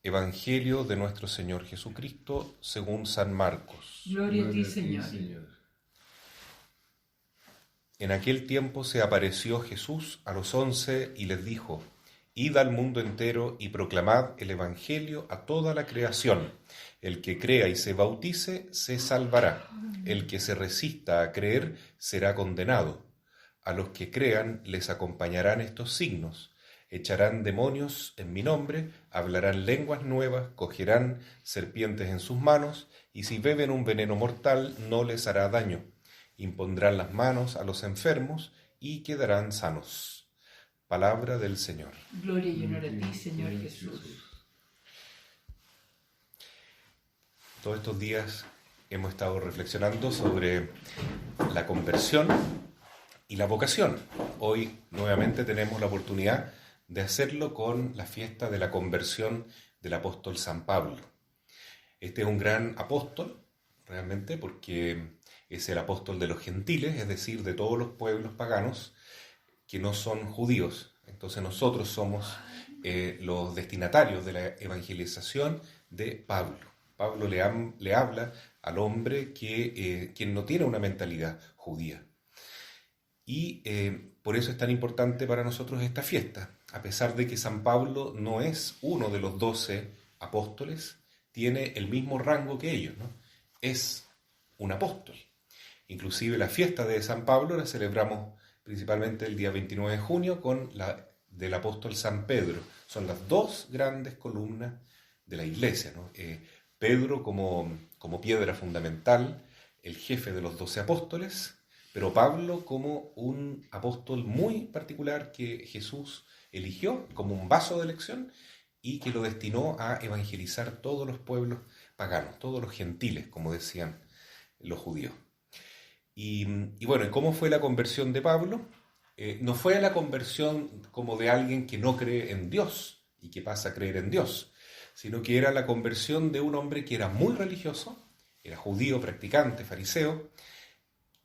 Evangelio de nuestro Señor Jesucristo según San Marcos. Gloria a ti, Señor. En aquel tiempo se apareció Jesús a los 11 y les dijo: Id al mundo entero y proclamad el Evangelio a toda la creación. El que crea y se bautice se salvará. El que se resista a creer será condenado. A los que crean les acompañarán estos signos: echarán demonios en mi nombre, hablarán lenguas nuevas, cogerán serpientes en sus manos, y si beben un veneno mortal no les hará daño. Impondrán las manos a los enfermos y quedarán sanos. Palabra del Señor. Gloria y honor a ti, Señor Jesús. Todos estos días hemos estado reflexionando sobre la conversión y la vocación. Hoy nuevamente tenemos la oportunidad de hacerlo con la fiesta de la conversión del apóstol San Pablo. Este es un gran apóstol, realmente, porque es el apóstol de los gentiles, es decir, de todos los pueblos paganos que no son judíos. Entonces nosotros somos los destinatarios de la evangelización de Pablo. Pablo le habla al hombre quien no tiene una mentalidad judía. Y por eso es tan importante para nosotros esta fiesta. A pesar de que San Pablo no es uno de los 12 apóstoles, tiene el mismo rango que ellos, ¿no? Es un apóstol. Inclusive la fiesta de San Pablo la celebramos principalmente el día 29 de junio con la del apóstol San Pedro. Son las dos grandes columnas de la iglesia, ¿no? Pedro como piedra fundamental, el jefe de los 12 apóstoles, pero Pablo como un apóstol muy particular que Jesús eligió como un vaso de elección y que lo destinó a evangelizar todos los pueblos paganos, todos los gentiles, como decían los judíos. Y bueno, ¿cómo fue la conversión de Pablo? No fue la conversión como de alguien que no cree en Dios y que pasa a creer en Dios, sino que era la conversión de un hombre que era muy religioso, era judío, practicante, fariseo,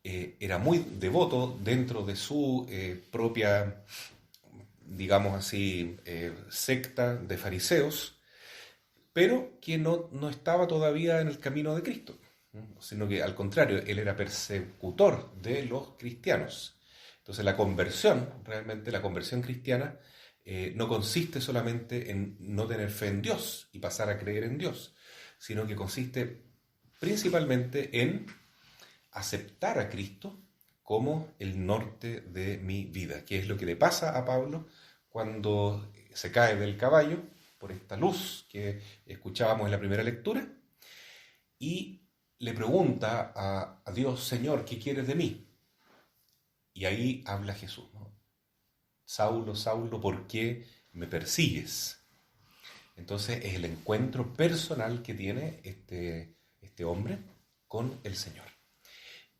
era muy devoto dentro de su propia, digamos así, secta de fariseos, pero que no estaba todavía en el camino de Cristo, sino que al contrario, él era persecutor de los cristianos. Entonces la conversión, realmente la conversión cristiana, no consiste solamente en no tener fe en Dios y pasar a creer en Dios, sino que consiste principalmente en aceptar a Cristo como el norte de mi vida, que es lo que le pasa a Pablo cuando se cae del caballo por esta luz que escuchábamos en la primera lectura y le pregunta a Dios: Señor, ¿qué quieres de mí? Y ahí habla Jesús, ¿no? Saulo, Saulo, ¿por qué me persigues? Entonces es el encuentro personal que tiene este hombre con el Señor.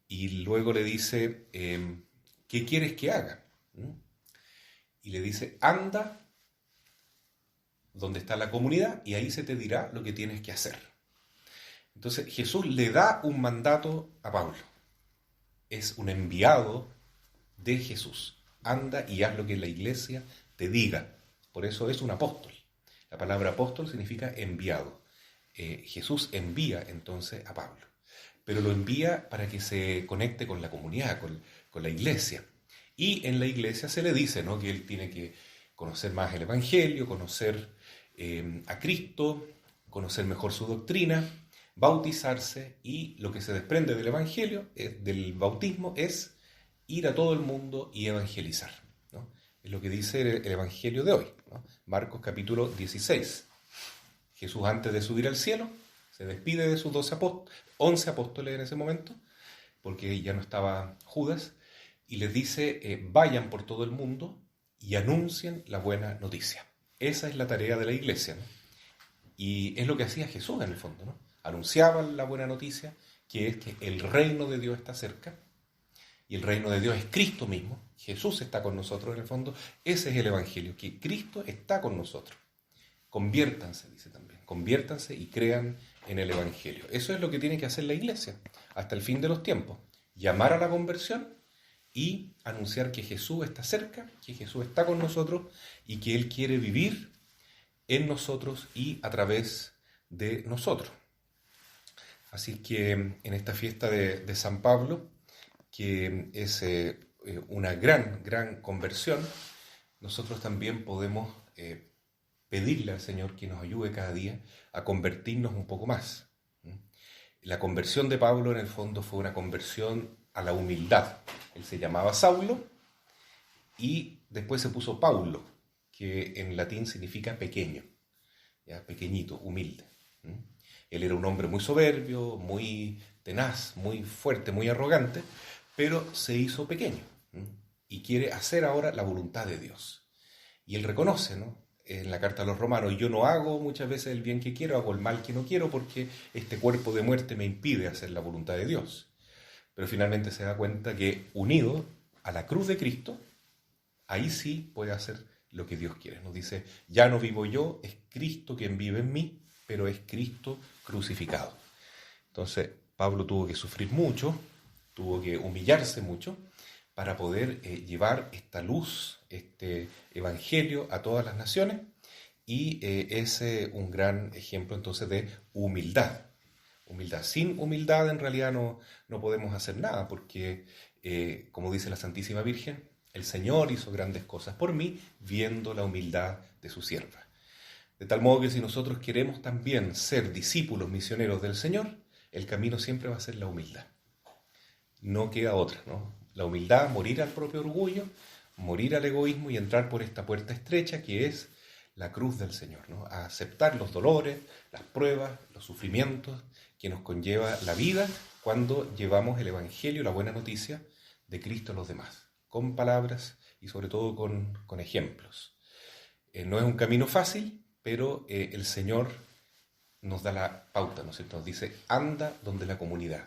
Y luego le dice, ¿qué quieres que haga? Y le dice, anda donde está la comunidad y ahí se te dirá lo que tienes que hacer. Entonces Jesús le da un mandato a Pablo. Es un enviado de Jesús. Anda y haz lo que la iglesia te diga. Por eso es un apóstol. La palabra apóstol significa enviado. Jesús envía entonces a Pablo. Pero lo envía para que se conecte con la comunidad, con la iglesia. Y en la iglesia se le dice, ¿no?, que él tiene que conocer más el Evangelio, conocer a Cristo, conocer mejor su doctrina, bautizarse, y lo que se desprende del Evangelio, del bautismo, es ir a todo el mundo y evangelizar, ¿no? Es lo que dice el Evangelio de hoy, ¿no? Marcos capítulo 16. Jesús, antes de subir al cielo, se despide de sus 11 apóstoles en ese momento, porque ya no estaba Judas, y les dice, vayan por todo el mundo y anuncien la buena noticia. Esa es la tarea de la iglesia, ¿no? Y es lo que hacía Jesús en el fondo, ¿no? Anunciaba la buena noticia, que es que el reino de Dios está cerca, y el reino de Dios es Cristo mismo. Jesús está con nosotros en el fondo. Ese es el Evangelio, que Cristo está con nosotros. Conviértanse, dice también. Conviértanse y crean en el Evangelio. Eso es lo que tiene que hacer la iglesia hasta el fin de los tiempos. Llamar a la conversión y anunciar que Jesús está cerca, que Jesús está con nosotros y que Él quiere vivir en nosotros y a través de nosotros. Así que en esta fiesta de San Pablo, que es una gran conversión, nosotros también podemos pedirle al Señor que nos ayude cada día a convertirnos un poco más. La conversión de Pablo en el fondo fue una conversión a la humildad. Él se llamaba Saulo y después se puso Paulo, que en latín significa pequeño, ¿ya? Pequeñito, humilde. Él era un hombre muy soberbio, muy tenaz, muy fuerte, muy arrogante, pero se hizo pequeño y quiere hacer ahora la voluntad de Dios. Y él reconoce, ¿no?, en la carta a los Romanos: yo no hago muchas veces el bien que quiero, hago el mal que no quiero, porque este cuerpo de muerte me impide hacer la voluntad de Dios. Pero finalmente se da cuenta que unido a la cruz de Cristo, ahí sí puede hacer lo que Dios quiere. Nos dice: ya no vivo yo, es Cristo quien vive en mí, pero es Cristo crucificado. Entonces Pablo tuvo que sufrir mucho, tuvo que humillarse mucho para poder llevar esta luz, este evangelio a todas las naciones, y es un gran ejemplo entonces de humildad. Humildad. Sin humildad en realidad no podemos hacer nada, porque como dice la Santísima Virgen, el Señor hizo grandes cosas por mí, viendo la humildad de su sierva. De tal modo que si nosotros queremos también ser discípulos misioneros del Señor, el camino siempre va a ser la humildad. No queda otra, ¿no? La humildad, morir al propio orgullo, morir al egoísmo y entrar por esta puerta estrecha que es la cruz del Señor, ¿no? A aceptar los dolores, las pruebas, los sufrimientos que nos conlleva la vida cuando llevamos el Evangelio, la buena noticia de Cristo a los demás, con palabras y sobre todo con ejemplos. No es un camino fácil, pero el Señor nos da la pauta, ¿no es cierto? Nos dice: anda donde la comunidad,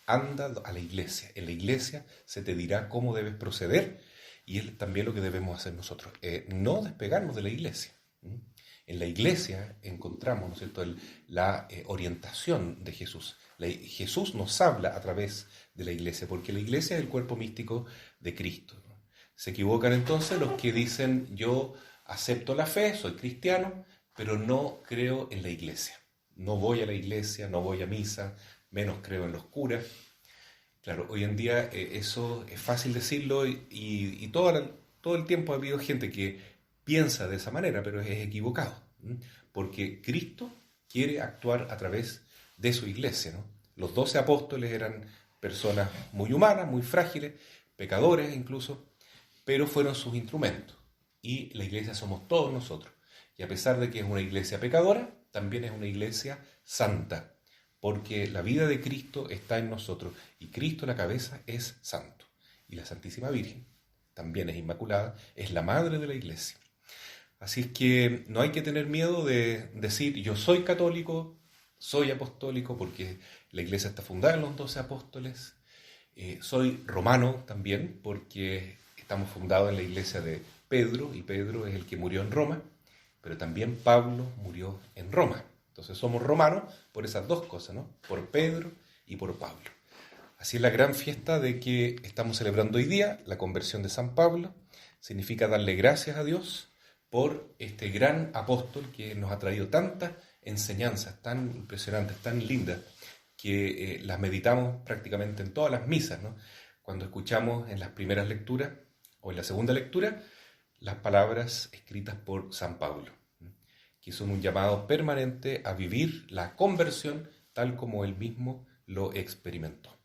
anda a la iglesia. En la iglesia se te dirá cómo debes proceder, y es también lo que debemos hacer nosotros. No despegarnos de la iglesia. En la iglesia encontramos, ¿no es cierto?, la orientación de Jesús. Jesús nos habla a través de la iglesia, porque la iglesia es el cuerpo místico de Cristo. Se equivocan entonces los que dicen: yo acepto la fe, soy cristiano, pero no creo en la iglesia. No voy a la iglesia, no voy a misa, menos creo en los curas. Claro, hoy en día eso es fácil decirlo y todo el tiempo ha habido gente que piensa de esa manera, pero es equivocado, porque Cristo quiere actuar a través de su iglesia, ¿no? Los 12 apóstoles eran personas muy humanas, muy frágiles, pecadores incluso, pero fueron sus instrumentos. Y la iglesia somos todos nosotros. Y a pesar de que es una iglesia pecadora, también es una iglesia santa, porque la vida de Cristo está en nosotros, y Cristo, la cabeza, es santo. Y la Santísima Virgen también es inmaculada, es la madre de la iglesia. Así es que no hay que tener miedo de decir: yo soy católico, soy apostólico, porque la iglesia está fundada en los 12 apóstoles. Soy romano también, porque estamos fundados en la iglesia de Pedro, y Pedro es el que murió en Roma, pero también Pablo murió en Roma. Entonces somos romanos por esas dos cosas, ¿no? Por Pedro y por Pablo. Así es la gran fiesta de que estamos celebrando hoy día, la conversión de San Pablo. Significa darle gracias a Dios por este gran apóstol que nos ha traído tantas enseñanzas tan impresionantes, tan lindas, que las meditamos prácticamente en todas las misas, ¿no? Cuando escuchamos en las primeras lecturas o en la segunda lectura las palabras escritas por San Pablo, que son un llamado permanente a vivir la conversión tal como él mismo lo experimentó.